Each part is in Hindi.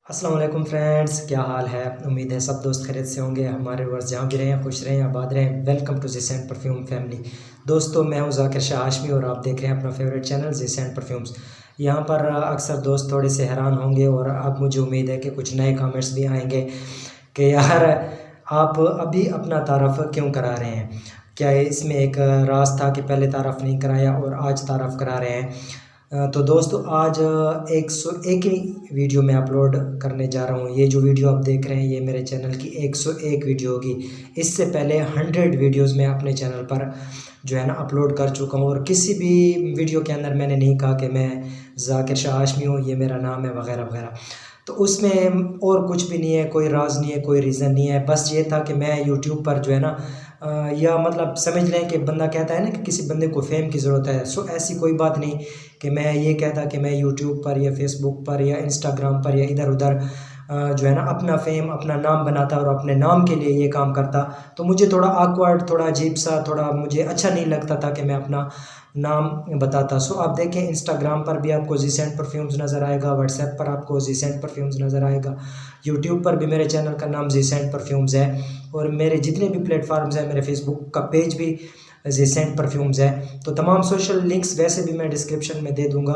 अस्सलाम वालेकुम फ्रेंड्स, क्या हाल है। उम्मीद है सब दोस्त खैरियत से होंगे। हमारे वर्ष जहाँ भी रहें खुश रहें आबाद रहें। Welcome to G scent perfume family. दोस्तों, मैं हूँ ज़ाकिर शाह हाशमी और आप देख रहे हैं अपना फेवरेट चैनल जी सेंट परफ्यूम्स। यहाँ पर अक्सर दोस्त थोड़े से हैरान होंगे और अब मुझे उम्मीद है कि कुछ नए कमेंट्स भी आएंगे कि यार आप अभी अपना तारफ़ क्यों करा रहे हैं। क्या इसमें एक राज था कि पहले तारफ़ नहीं कराया और आज तारफ़ करा रहे हैं। तो दोस्तों, आज 101वीं वीडियो मैं अपलोड करने जा रहा हूँ। ये जो वीडियो आप देख रहे हैं ये मेरे चैनल की 101 वीडियो होगी। इससे पहले 100 वीडियोस मैं अपने चैनल पर जो है ना अपलोड कर चुका हूँ और किसी भी वीडियो के अंदर मैंने नहीं कहा कि मैं ज़ाकिर शाह हाशमी हूँ, ये मेरा नाम है वगैरह वगैरह। तो उसमें और कुछ भी नहीं है, कोई राज नहीं है, कोई रीज़न नहीं है। बस ये था कि मैं यूट्यूब पर जो है ना या मतलब समझ लें कि बंदा कहता है ना कि किसी बंदे को फेम की ज़रूरत है। सो ऐसी कोई बात नहीं कि मैं ये कहता कि मैं यूट्यूब पर या फेसबुक पर या इंस्टाग्राम पर या इधर उधर जो है ना अपना फेम अपना नाम बनाता और अपने नाम के लिए ये काम करता। तो मुझे थोड़ा ऑकवर्ड, थोड़ा अजीब सा, थोड़ा मुझे अच्छा नहीं लगता था कि मैं अपना नाम बताता। सो आप देखें, इंस्टाग्राम पर भी आपको जी सेंट परफ्यूम्स नज़र आएगा, व्हाट्सएप पर आपको जी सेंट परफ्यूम्स नज़र आएगा, यूट्यूब पर भी मेरे चैनल का नाम जी सेंट परफ्यूम्स है और मेरे जितने भी प्लेटफार्म्स हैं, मेरे फेसबुक का पेज भी जी सेंट परफ्यूम्स है। तो तमाम सोशल लिंक्स वैसे भी मैं डिस्क्रिप्शन में दे दूंगा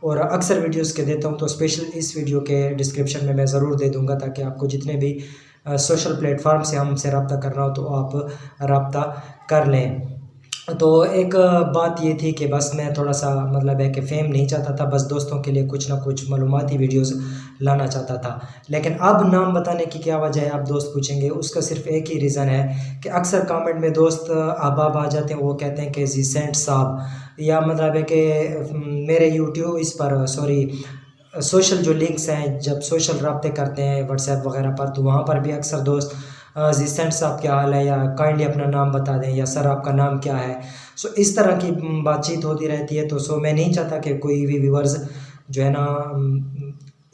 और अक्सर वीडियोस के देता हूं, तो स्पेशल इस वीडियो के डिस्क्रिप्शन में मैं ज़रूर दे दूंगा ताकि आपको जितने भी सोशल प्लेटफार्म से हमसे रब्ता करना हो तो आप रब्ता कर लें। तो एक बात ये थी कि बस मैं थोड़ा सा मतलब है कि फ़ेम नहीं चाहता था, बस दोस्तों के लिए कुछ ना कुछ मालूमाती वीडियोस लाना चाहता था। लेकिन अब नाम बताने की क्या वजह है, आप दोस्त पूछेंगे। उसका सिर्फ एक ही रीज़न है कि अक्सर कमेंट में दोस्त अहबाब आ जाते हैं, वो कहते हैं कि जी सेंट साहब, या मतलब है कि मेरे यूट्यूब इस पर सॉरी सोशल जो लिंक्स हैं, जब सोशल रब्ते करते हैं व्हाट्सएप वगैरह पर, तो वहाँ पर भी अक्सर दोस्त जी सेंट साहब क्या हाल है, या काइंडली अपना नाम बता दें, या सर आपका नाम क्या है। सो इस तरह की बातचीत होती रहती है। तो मैं नहीं चाहता कि कोई भी व्यूवर्स जो है ना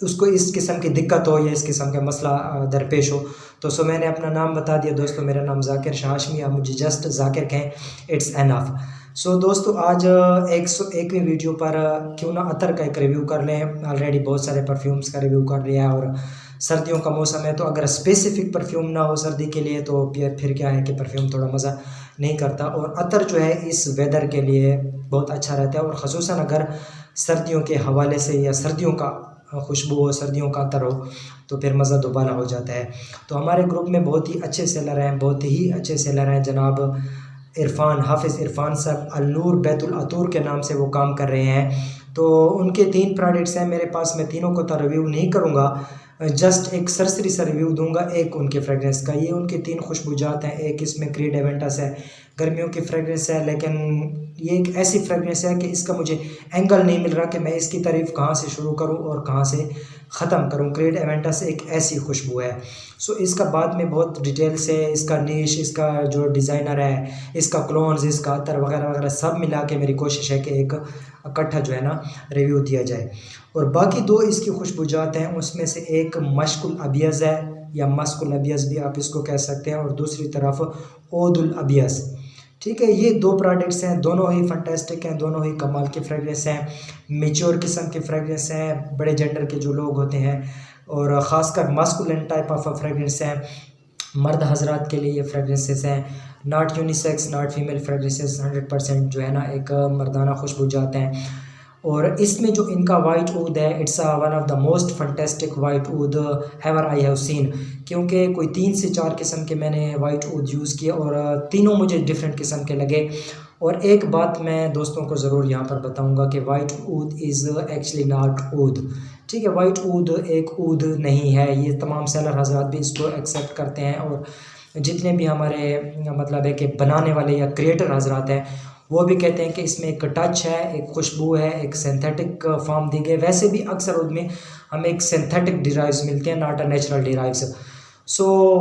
उसको इस किस्म की दिक्कत हो या इस किस्म का मसला दरपेश हो। तो मैंने अपना नाम बता दिया दोस्तों, मेरा नाम ज़ाकिर शाह हाशमी, आप मुझे जस्ट ज़ाकिर कहें, इट्स एनफ। दोस्तों, आज 101वीं वीडियो पर क्यों ना अतर का एक रिव्यू कर लें। ऑलरेडी बहुत सारे परफ्यूम्स का रिव्यू कर लिया है और सर्दियों का मौसम है, तो अगर स्पेसिफिक परफ्यूम ना हो सर्दी के लिए तो फिर क्या है कि परफ्यूम थोड़ा मज़ा नहीं करता। और अतर जो है इस वेदर के लिए बहुत अच्छा रहता है, और ख़ुसूसन अगर सर्दियों के हवाले से या सर्दियों का खुशबू हो, सर्दियों का अतर हो, तो फिर मज़ा दोबारा हो जाता है। तो हमारे ग्रुप में बहुत ही अच्छे सेलर हैं, बहुत ही अच्छे सेलर हैं। जनाब इरफान, हाफिज़ इरफान साहब अल-नूर बैतुल अतूर के नाम से वो काम कर रहे हैं। तो उनके 3 प्रोडक्ट्स हैं मेरे पास। मैं तीनों को तो रिव्यू नहीं करूँगा, जस्ट एक सरसरी सा रिव्यू दूंगा एक उनके फ्रेगरेंस का। ये उनके 3 खुशबूजात हैं। एक इसमें क्रीड एवेंटस है, गर्मियों की फ्रेगरेंस है, लेकिन ये एक ऐसी फ्रेगरेंस है कि इसका मुझे एंगल नहीं मिल रहा कि मैं इसकी तारीफ़ कहाँ से शुरू करूँ और कहाँ से ख़त्म करूँ। क्रीड एवेंटस एक ऐसी खुशबू है। इसका बाद में बहुत डिटेल से इसका नीश, इसका जो डिज़ाइनर है, इसका क्लोन्स, इसका अतर वगैरह वगैरह सब मिला के मेरी कोशिश है कि एक इकट्ठा जो है ना रिव्यू दिया जाए। और बाकी 2 इसकी खुशबूजात हैं, उसमें से एक मश्कुल अबियज़ है, या मस्कुल अबियज़ भी आप इसको कह सकते हैं, और दूसरी तरफ ओदुल अबियज़। ठीक है, ये 2 प्रोडक्ट्स हैं, दोनों ही फंटेस्टिक हैं, दोनों ही कमाल के फ्रेगरेंस हैं, मेच्योर किस्म के फ्रेगरेंस हैं, बड़े जेंडर के जो लोग होते हैं, और ख़ासकर मस्कुलिन टाइप ऑफ फ्रेगरेंस हैं। मर्द हजरात के लिए ये फ्रेगरेंसेस हैं, not unisex, not female fragrances, 100% जो है ना एक मर्दाना खुशबूजात हैं। और इसमें जो इनका वाइट ऊद है, it's one of the most fantastic white ऊद एवर आई हैव सीन, क्योंकि कोई 3 से 4 किस्म के मैंने वाइट ऊद यूज़ किए और तीनों मुझे डिफरेंट किस्म के लगे। और एक बात मैं दोस्तों को ज़रूर यहाँ पर बताऊँगा कि वाइट ऊद इज़ एक्चुअली नॉट ऊद। ठीक है, वाइट ऊद एक ऊद नहीं है। ये तमाम सेलर हजरात भी इसको एक्सेप्ट करते हैं, और जितने भी हमारे मतलब है कि बनाने वाले या क्रिएटर हजरात हैं वो भी कहते हैं कि इसमें एक टच है, एक खुशबू है, एक सिंथेटिक फॉर्म दी गई। वैसे भी अक्सर ऊद में हमें एक सिंथेटिक डिराइव्स मिलते हैं, not a natural derives.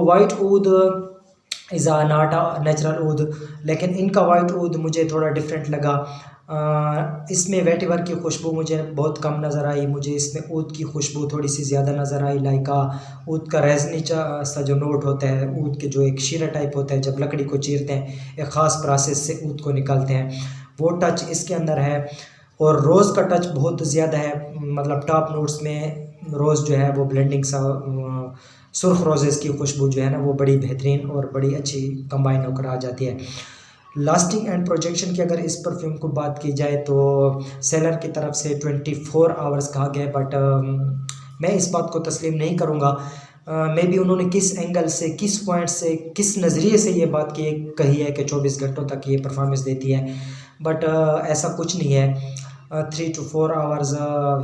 White ऊद is ah not a natural ऊद, लेकिन इनका वाइट ऊद मुझे थोड़ा डिफरेंट लगा। इसमें वेटिवर की खुशबू मुझे बहुत कम नज़र आई, मुझे इसमें ऊद की खुशबू थोड़ी सी ज़्यादा नज़र आई। लाइक ऊद का रेजनी सा जो नोट होता है, ऊद के जो एक शीरा टाइप होता है, जब लकड़ी को चीरते हैं एक ख़ास प्रोसेस से ऊद को निकालते हैं, वो टच इसके अंदर है। और रोज़ का टच बहुत ज़्यादा है, मतलब टॉप नोट्स में रोज़ जो है वो ब्लेंडिंग सा सुर्ख रोजेस की खुशबू जो है ना वो बड़ी बेहतरीन और बड़ी अच्छी कंबाइन होकर आ जाती है। लास्टिंग एंड प्रोजेक्शन की अगर इस परफ्यूम को बात की जाए तो सेलर की तरफ से 24 आवर्स कहा गया है, बट मैं इस बात को तस्लीम नहीं करूँगा। मे बी उन्होंने किस एंगल से, किस पॉइंट से, किस नज़रिए से ये बात कही है कि 24 घंटों तक ये परफॉर्मेंस देती है, बट ऐसा कुछ नहीं है। 3 to 4 आवर्स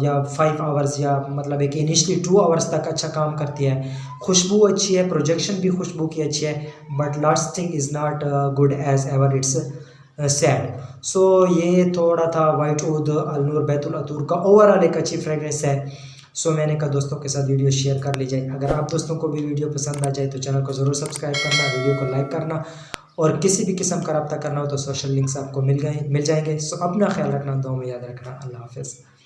या 5 आवर्स या मतलब एक इनिशली 2 आवर्स तक अच्छा काम करती है। खुशबू अच्छी है, प्रोजेक्शन भी खुशबू की अच्छी है, but lasting is not good as ever it's sad. So ये थोड़ा था वाइट ऊद अलनूर बैतुल अतूर का ओवरऑल एक अच्छी फ्रेगरेंस है। सो मैंने कहा दोस्तों के साथ वीडियो शेयर कर ली जाए। अगर आप दोस्तों को भी वीडियो पसंद आ जाए तो चैनल को ज़रूर सब्सक्राइब करना, वीडियो को लाइक करना, और किसी भी किस्म का रब्ता करना हो तो सोशल लिंक्स आपको मिल जाएंगे। सो अपना ख्याल रखना, दुआ में याद रखना। अल्लाह हाफ़िज़।